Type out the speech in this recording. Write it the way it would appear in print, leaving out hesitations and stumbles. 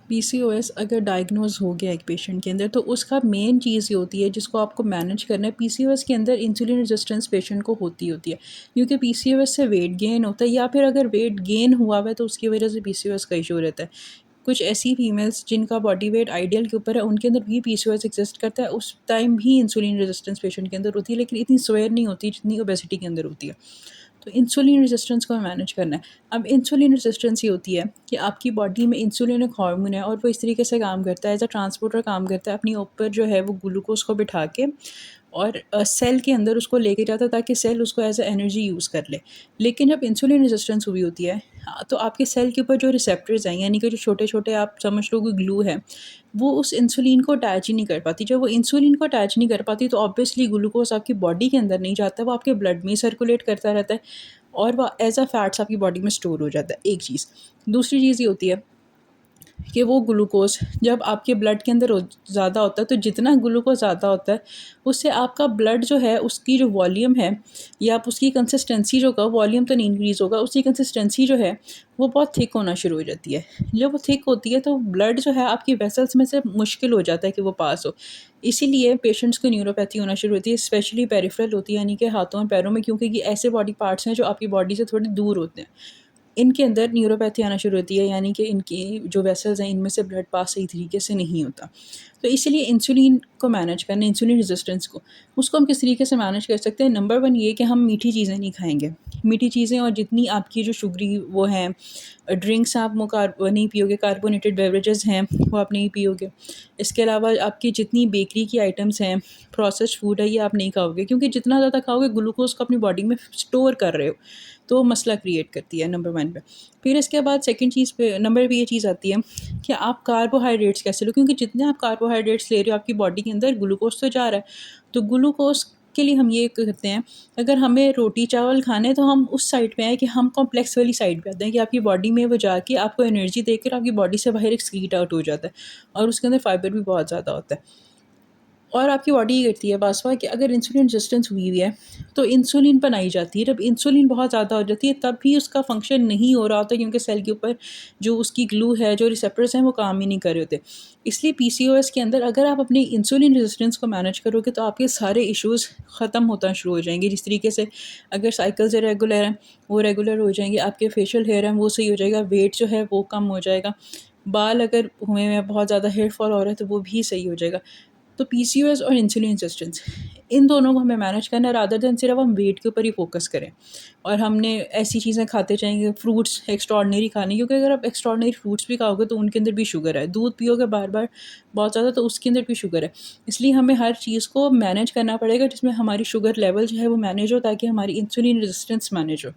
PCOS अगर diagnose हो गया एक पेशेंट के अंदर, तो उसका मेन चीज़ ये होती है जिसको आपको मैनेज करना है। पीसीओएस के अंदर इंसुलिन रेजिस्टेंस पेशेंट को होती है, क्योंकि पीसीओएस से वेट गेन होता है, या फिर अगर वेट गेन हुआ हुआ है तो उसकी वजह से पीसीओएस का इशू रहता है। कुछ ऐसी फीमेल्स जिनका बॉडी वेट आइडियल के ऊपर है, उनके अंदर भी पीसीओएस एग्जिस्ट करता है, उस टाइम भी इंसुलिन रेजिस्टेंस पेशेंट के अंदर होती है, लेकिन इतनी स्वेयर नहीं होती जितनी ओबेसिटी के अंदर होती है। तो इंसुलिन रेजिस्टेंस को मैनेज करना है। अब इंसुलिन रेजिस्टेंस ये होती है कि आपकी बॉडी में इंसुलिन एक हार्मोन है, और वो इस तरीके से काम करता है, एज अ ट्रांसपोर्टर काम करता है, अपनी ऊपर जो है वो ग्लूकोज को बिठा के और सेल के अंदर उसको लेके जाता है, ताकि सेल उसको एज अ एनर्जी यूज़ कर ले। लेकिन जब इंसुलिन रेजिस्टेंस हुई होती है, तो आपके सेल के ऊपर जो रिसेप्टर्स हैं, यानी कि जो छोटे छोटे आप समझ लो कि ग्लू है, वो उस इंसुलिन को अटैच ही नहीं कर पाती। जब वो इंसुलिन को अटैच नहीं कर पाती, तो ऑब्वियसली ग्लूकोज आपकी बॉडी के अंदर नहीं जाता, वो आपके ब्लड में सर्कुलेट करता रहता है, और वह एज अ फैट्स आपकी बॉडी में स्टोर हो जाता है। एक चीज़। दूसरी चीज़ ये होती है कि वो ग्लूकोज़ जब आपके ब्लड के अंदर ज़्यादा होता है, तो जितना ग्लूकोज़ ज़्यादा होता है, उससे आपका ब्लड जो है उसकी जो वॉल्यूम है, या आप उसकी कंसिस्टेंसी जो का वॉल्यूम तो नहीं इंक्रीज़ होगा, उसकी कंसिस्टेंसी जो है वो बहुत थिक होना शुरू हो जाती है। जब वो थिक होती है, तो ब्लड जो है आपकी वेसल्स में से मुश्किल हो जाता है कि वो पास हो। इसीलिए पेशेंट्स को न्यूरोपैथी होना शुरू होती है, स्पेशली पेरिफेरल होती है, यानी कि हाथों और पैरों में, क्योंकि ये ऐसे बॉडी पार्ट्स हैं जो आपकी बॉडी से थोड़े दूर होते हैं। इनके अंदर न्यूरोपैथी आना शुरू होती है, यानी कि इनकी जो वेसल्स हैं, इनमें से ब्लड पास सही तरीके से नहीं होता। तो इसीलिए इंसुलिन को मैनेज करना, इंसुलिन रेजिस्टेंस को, उसको हम किस तरीके से मैनेज कर सकते हैं। नंबर वन ये कि हम मीठी चीज़ें नहीं खाएंगे। मीठी चीज़ें और जितनी आपकी जो शुगरी वो हैं, ड्रिंक्स आप वो नहीं पियोगे, कार्बोनेटेड बेवरेजेस हैं वो आप नहीं पियोगे। इसके अलावा आपकी जितनी बेकरी की आइटम्स हैं, प्रोसेस्ड फूड है, ये आप नहीं खाओगे, क्योंकि जितना ज़्यादा खाओगे ग्लूकोज को अपनी बॉडी में स्टोर कर रहे हो, तो मसला क्रिएट करती है नंबर वन पे। फिर इसके बाद सेकंड चीज़ पे, नंबर पे ये चीज़ आती है कि आप कार्बोहाइड्रेट्स कैसे लो, क्योंकि जितने आप कार्बोहाइड्रेट्स ले रहे हो, आपकी बॉडी के अंदर ग्लूकोज तो जा रहा है। तो ग्लूकोज के लिए हम ये करते हैं, अगर हमें रोटी चावल खाने हैं, तो हम उस साइड पे आए कि हम कॉम्प्लेक्स वाली साइड पे आते हैं, कि आपकी बॉडी में वो जाके आपको एनर्जी देकर आपकी बॉडी से बाहर एक्सक्रीट आउट हो जाता है, और उसके अंदर फाइबर भी बहुत ज़्यादा होता है। और आपकी बॉडी ये करती है बासवा कि अगर इंसुलिन रेजिस्टेंस हुई हुई है, तो इंसुलिन बनाई जाती है। जब इंसुलिन बहुत ज़्यादा हो जाती है, तब भी उसका फंक्शन नहीं हो रहा होता, क्योंकि सेल के ऊपर जो उसकी ग्लू है, जो रिसेप्टर्स हैं, वो काम ही नहीं कर रहे होते। इसलिए पीसीओएस के अंदर अगर आप अपनी इंसुलिन रेजिस्टेंस को मैनेज करोगे, तो आपके सारे इश्यूज़ ख़त्म होना शुरू हो जाएंगे। जिस तरीके से अगर साइकिल्स रेगुलर हैं, वो रेगुलर हो जाएंगे, आपके फेशियल हेयर हैं वो सही हो जाएगा, वेट जो है वो कम हो जाएगा, बाल अगर हुए हैं, बहुत ज़्यादा हेयर फॉल हो रहा है, तो वो भी सही हो जाएगा। तो पीसीओएस और इंसुलिन रेजिस्टेंस, इन दोनों को हमें मैनेज करना है, रादर देन सिर्फ हम वेट के ऊपर ही फोकस करें। और हमने ऐसी चीज़ें खाते जाएंगे, फ्रूट्स एक्स्ट्रॉर्डनरी खाने, क्योंकि अगर आप एक्स्ट्रॉर्डनरी फ्रूट्स भी खाओगे, तो उनके अंदर भी शुगर है। दूध पियोगे बार बार बहुत ज़्यादा, तो उसके अंदर भी शुगर है। इसलिए हमें हर चीज़ को मैनेज करना पड़ेगा, जिसमें हमारी शुगर लेवल जो है वो मैनेज हो, ताकि हमारी इंसुलिन रेजिस्टेंस मैनेज हो।